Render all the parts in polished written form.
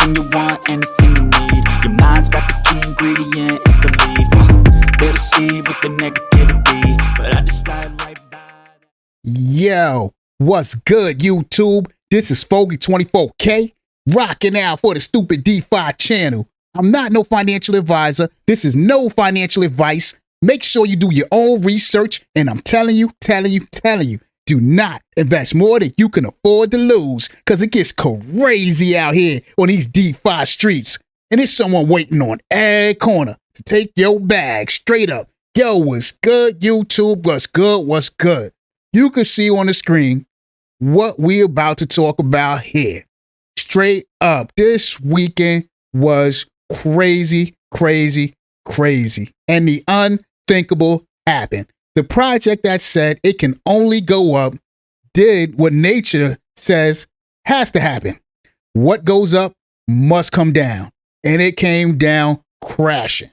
anything you want, anything you need. Your mind's got the key ingredient, it's belief. They'll deceive with the negativity, but I just slide right by. Yo, what's good, YouTube? This is Fogy24K, rocking out for the Stupid DeFi channel. I'm not no financial advisor. This is no financial advice. Make sure you do your own research, and I'm telling you, do not invest more than you can afford to lose, because it gets crazy out here on these DeFi streets. And there's someone waiting on every corner to take your bag straight up. Yo, what's good, YouTube? What's good? You can see on the screen what we're about to talk about here. Straight up, this weekend was crazy. And the unthinkable happened. The project that said it can only go up did what nature says has to happen. What goes up must come down. And it came down crashing.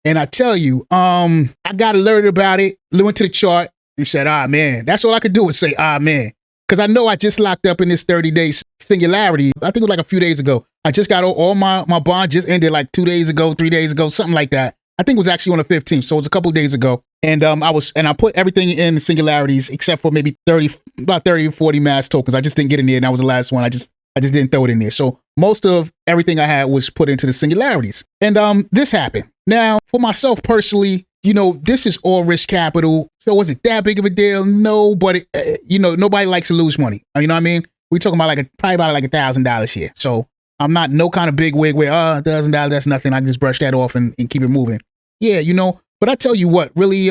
And I tell you, I got alerted about it, went to the chart and said, ah, man. That's all I could do was say, ah, man. Because I know I just locked up in this 30-day singularity. I think it was like a few days ago. I just got all my bond just ended like 2 days ago, 3 days ago, something like that. I think it was actually on the 15th, so it was a couple of days ago. And I put everything in the singularities except for maybe about 30 or 40 mass tokens. I just didn't get in there, and that was the last one. I just didn't throw it in there. So most of everything I had was put into the singularities. And this happened. Now, for myself personally, this is all risk capital. So was it that big of a deal? No, but nobody likes to lose money. You know what I mean? We're talking about probably about like $1,000 here. So I'm not no kind of big wig where, $1,000, that's nothing. I can just brush that off and keep it moving. Yeah, but I tell you what really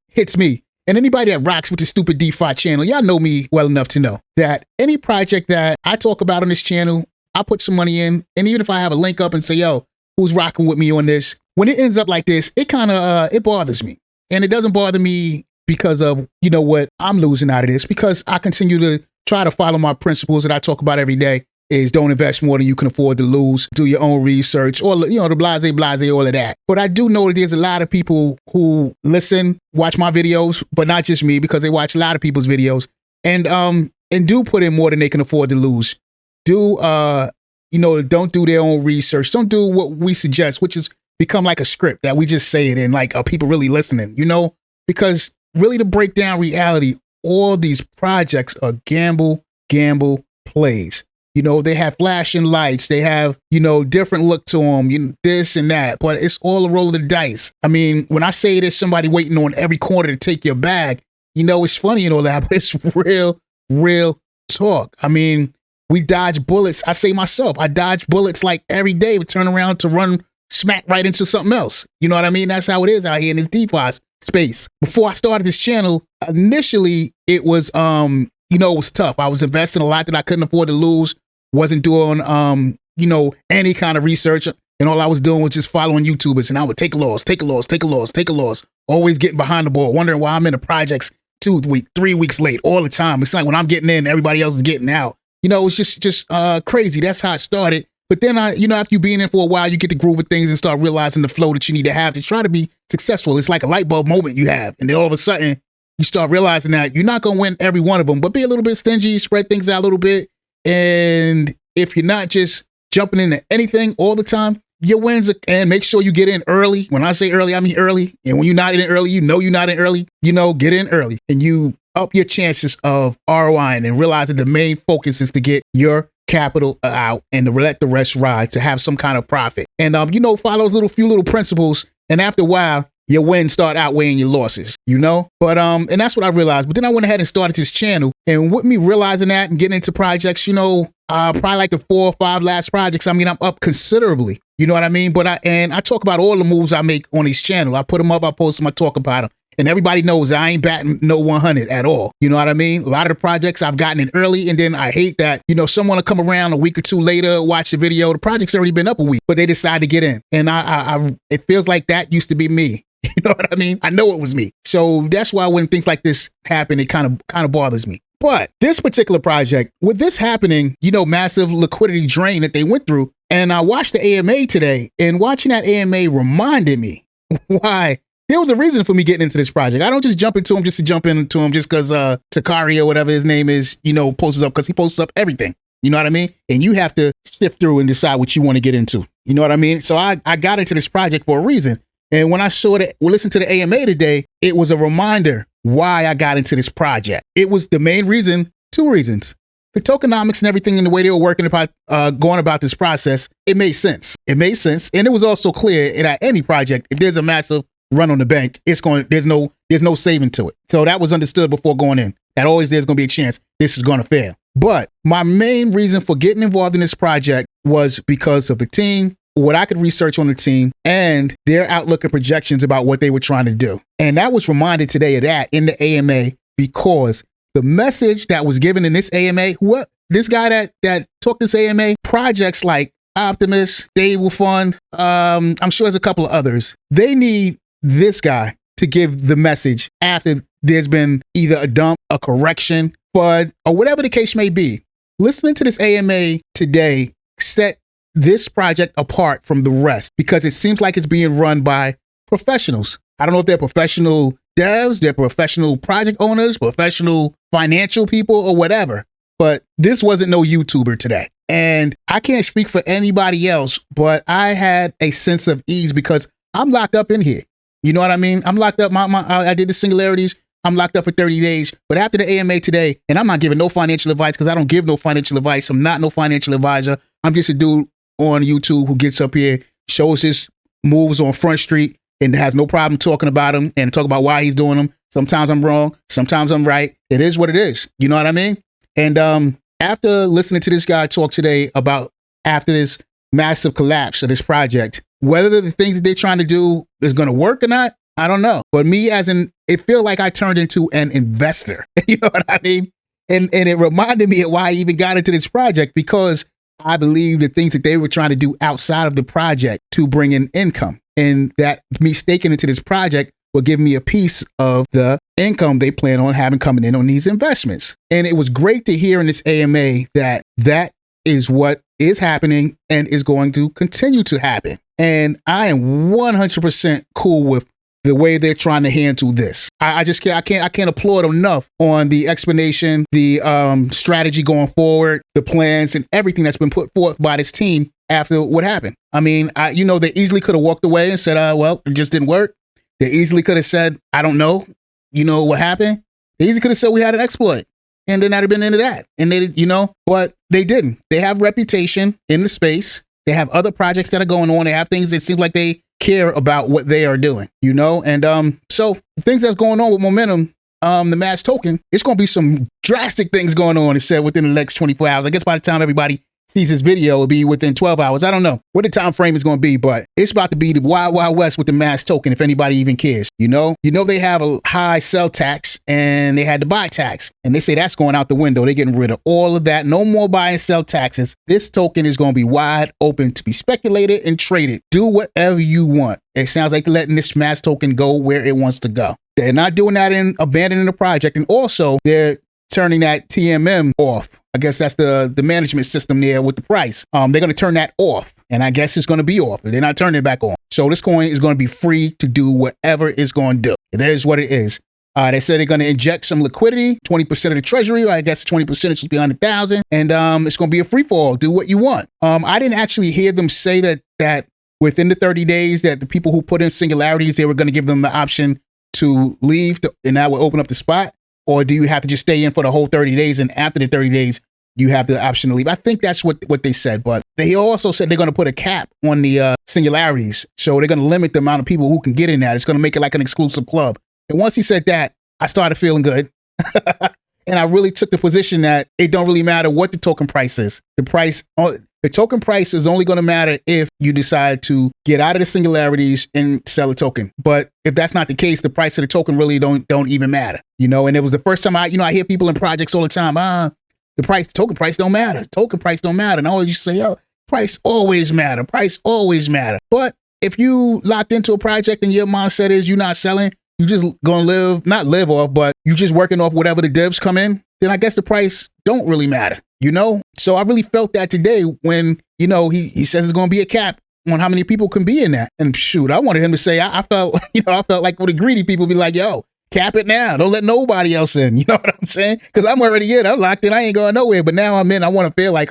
hits me, and anybody that rocks with the Stupid DeFi channel, y'all know me well enough to know that any project that I talk about on this channel, I put some money in, and even if I have a link up and say, yo, who's rocking with me on this, when it ends up like this, it kind of, it bothers me. And it doesn't bother me because of, what I'm losing out of this, because I continue to try to follow my principles that I talk about every day. Is don't invest more than you can afford to lose, do your own research, or, the blase, all of that. But I do know that there's a lot of people who listen, watch my videos, but not just me, because they watch a lot of people's videos, and do put in more than they can afford to lose. Don't do their own research. Don't do what we suggest, which is become like a script that we just say it in, like, are people really listening, Because really, to break down reality, all these projects are gamble plays. They have flashing lights. They have, different look to them, this and that. But it's all a roll of the dice. I mean, when I say there's somebody waiting on every corner to take your bag, it's funny and all that, but it's real talk. I mean, we dodge bullets. I say myself, I dodge bullets like every day, but turn around to run smack right into something else. You know what I mean? That's how it is out here in this DeFi space. Before I started this channel, initially, it was, it was tough. I was investing a lot that I couldn't afford to lose. Wasn't doing, any kind of research. And all I was doing was just following YouTubers. And I would take a loss. Always getting behind the ball, wondering why I'm in the projects 2 weeks, 3 weeks late all the time. It's like when I'm getting in, everybody else is getting out. It's just crazy. That's how it started. But then, after you being in for a while, you get to groove with things and start realizing the flow that you need to have to try to be successful. It's like a light bulb moment you have. And then all of a sudden, you start realizing that you're not going to win every one of them, but be a little bit stingy, spread things out a little bit. And if you're not just jumping into anything all the time, your wins and make sure you get in early. When I say early, I mean early. And when you're not in early, you're not in early, get in early and you up your chances of ROI and realizing the main focus is to get your capital out and to let the rest ride to have some kind of profit. And, follow those few little principles. And after a while, your wins start outweighing your losses, But, and that's what I realized. But then I went ahead and started this channel. And with me realizing that and getting into projects, probably like the 4 or 5 last projects, I'm up considerably. You know what I mean? But I talk about all the moves I make on this channel. I put them up, I post them, I talk about them. And everybody knows I ain't batting no 100 at all. You know what I mean? A lot of the projects I've gotten in early, and then I hate that, someone will come around a week or two later, watch the video. The project's already been up a week, but they decide to get in. And it feels like that used to be me. You know what I mean? I know it was me. So that's why when things like this happen, it kind of bothers me. But this particular project, with this happening, massive liquidity drain that they went through. And I watched the AMA today, and watching that AMA reminded me why there was a reason for me getting into this project. I don't just jump into him just to jump into him just because Takari or whatever his name is, posts up, because he posts up everything. You know what I mean? And you have to sift through and decide what you want to get into. You know what I mean? So I got into this project for a reason. And when I listened to the AMA today, it was a reminder why I got into this project. It was the main reason, two reasons. The tokenomics and everything and the way they were working about going about this process, it made sense. It made sense. And it was also clear that any project, if there's a massive run on the bank, there's no saving to it. So that was understood before going in. That always there's going to be a chance this is going to fail. But my main reason for getting involved in this project was because of the team, what I could research on the team, and their outlook and projections about what they were trying to do. And that was reminded today of that in the AMA, because the message that was given in this AMA, this guy that took this AMA, projects like Optimus, Stable Fund, I'm sure there's a couple of others. They need this guy to give the message after there's been either a dump, a correction, FUD, or whatever the case may be. Listening to this AMA today set this project apart from the rest because it seems like it's being run by professionals. I don't know if they're professional devs, they're professional project owners, professional financial people, or whatever. But this wasn't no YouTuber today. And I can't speak for anybody else, but I had a sense of ease because I'm locked up in here. You know what I mean? I'm locked up. I did the singularities. I'm locked up for 30 days. But after the AMA today, and I'm not giving no financial advice because I don't give no financial advice. I'm not no financial advisor. I'm just a dude on YouTube who gets up here, shows his moves on Front Street, and has no problem talking about them and talk about why he's doing them. Sometimes I'm wrong. Sometimes I'm right. It is what it is. You know what I mean? And after listening to this guy talk today about after this massive collapse of this project, whether the things that they're trying to do is going to work or not, I don't know. But me it feel like I turned into an investor. You know what I mean? And it reminded me of why I even got into this project, because I believe the things that they were trying to do outside of the project to bring in income, and that me staking into this project will give me a piece of the income they plan on having coming in on these investments. And it was great to hear in this AMA that is what is happening and is going to continue to happen. And I am 100% cool with the way they're trying to handle this. I can't applaud enough on the explanation, the strategy going forward, the plans, and everything that's been put forth by this team after what happened. I mean, they easily could have walked away and said, well, it just didn't work. They easily could have said, I don't know, what happened. They easily could have said we had an exploit, and then that'd have been into that. And they, but they didn't. They have reputation in the space. They have other projects that are going on. They have things that seem like they care about what they are doing, And so the things that's going on with Momentum, the mass token, it's going to be some drastic things going on, it said, within the next 24 hours. I guess by the time everybody sees this video, it'll be within 12 hours. I don't know what the time frame is going to be, but it's about to be the wild, wild west with the mass token, if anybody even cares. They have a high sell tax and they had the buy tax, and they say that's going out the window. They're getting rid of all of that. No more buy and sell taxes. This token is going to be wide open to be speculated and traded. Do whatever you want. It sounds like letting this mass token go where it wants to go. They're not doing that in abandoning the project. And also they're turning that TMM off. I guess that's the management system there with the price. They're going to turn that off, and I guess it's going to be off. They're not turning it back on. So this coin is going to be free to do whatever it's going to do. It is what it is. They said they're going to inject some liquidity, 20% of the treasury, or I guess 20% is be 100,000, and it's going to be a free fall. Do what you want. I didn't actually hear them say that within the 30 days that the people who put in singularities, they were going to give them the option to leave, and that will open up the spot. Or do you have to just stay in for the whole 30 days, and after the 30 days, you have the option to leave? I think that's what they said. But they also said they're going to put a cap on the singularities. So they're going to limit the amount of people who can get in that. It's going to make it like an exclusive club. And once he said that, I started feeling good. And I really took the position that it don't really matter what the token price is. The token price is only going to matter if you decide to get out of the singularities and sell a token. But if that's not the case, the price of the token really don't even matter. And it was the first time I hear people in projects all the time, the token price don't matter. Token price don't matter. And I always say, price always matter. Price always matter. But if you locked into a project and your mindset is you're not selling, you just going to not live off, but you just working off whatever the divs come in, then I guess the price don't really matter. So I really felt that today when, he says there's going to be a cap on how many people can be in that. And shoot, I wanted him to say, I felt like with the greedy people be like, yo, cap it now. Don't let nobody else in. You know what I'm saying? Because I'm already in. I'm locked in. I ain't going nowhere. But now I'm in. I want to feel like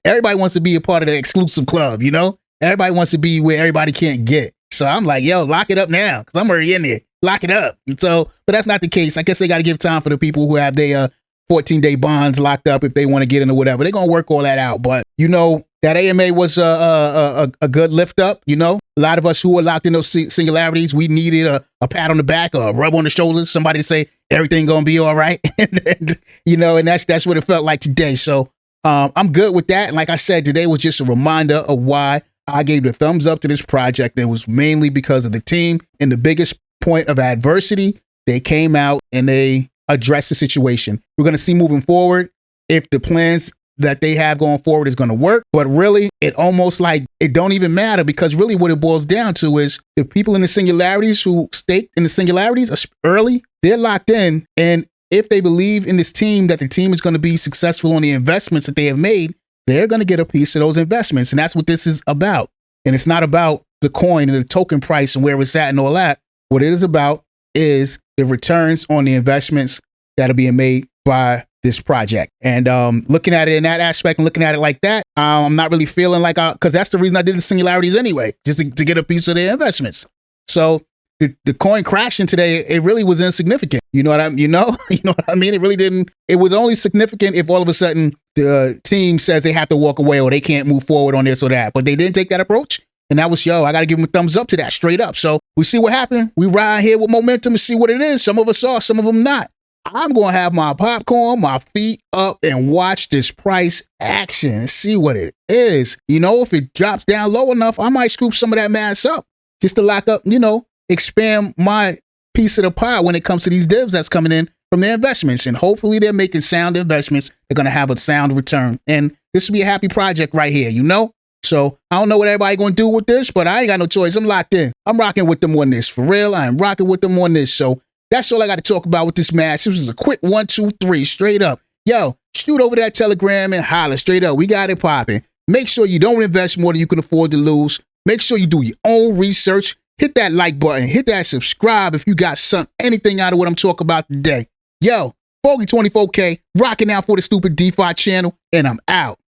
everybody wants to be a part of the exclusive club, you know? Everybody wants to be where everybody can't get. So I'm like, yo, lock it up now. Because I'm already in there. Lock it up. And so, but that's not the case. I guess they got to give time for the people who have their 14-day bonds locked up if they want to get in or whatever. They're going to work all that out. But, you know, that AMA was a good lift up, you know? A lot of us who were locked in those singularities, we needed a pat on the back or a rub on the shoulders, somebody to say everything going to be all right. and, you know, and that's what it felt like today. So I'm good with that. And like I said, today was just a reminder of why I gave the thumbs up to this project. It was mainly because of the team. And the biggest point of adversity, they came out and they addressed the situation. We're going to see moving forward if the plans that they have going forward is going to work. But really, it almost like it don't even matter, because really what it boils down to is the people in the singularities who staked in the singularities early, they're locked in. And if they believe in this team, that the team is going to be successful on the investments that they have made, they're going to get a piece of those investments. And that's what this is about. And it's not about the coin and the token price and where it's at and all that. What it is about is the returns on the investments that are being made by this project. And looking at it in that aspect and looking at it like that, I'm not really feeling like, because that's the reason I did the singularities anyway, just to get a piece of their investments. So the coin crashing today, it really was insignificant. You know what I mean? You know what I mean? It really didn't. It was only significant if all of a sudden the team says they have to walk away or they can't move forward on this or that. But they didn't take that approach. And that was, I got to give them a thumbs up to that, straight up. So we see what happened. We ride here with momentum and see what it is. Some of us saw, some of them not. I'm going to have my popcorn, my feet up, and watch this price action and see what it is. You know, if it drops down low enough, I might scoop some of that mass up just to lock up, you know, expand my piece of the pie when it comes to these divs that's coming in from their investments. And hopefully they're making sound investments. They're going to have a sound return. And this will be a happy project right here, you know? So I don't know what everybody going to do with this, but I ain't got no choice. I'm locked in. I'm rocking with them on this. For real, I am rocking with them on this. So that's all I got to talk about with this match. This was a quick 1, 2, 3, straight up. Yo, shoot over that Telegram and holler straight up. We got it popping. Make sure you don't invest more than you can afford to lose. Make sure you do your own research. Hit that like button. Hit that subscribe if you got anything out of what I'm talking about today. Yo, Pokt24K, rocking out for the stupid DeFi channel, and I'm out.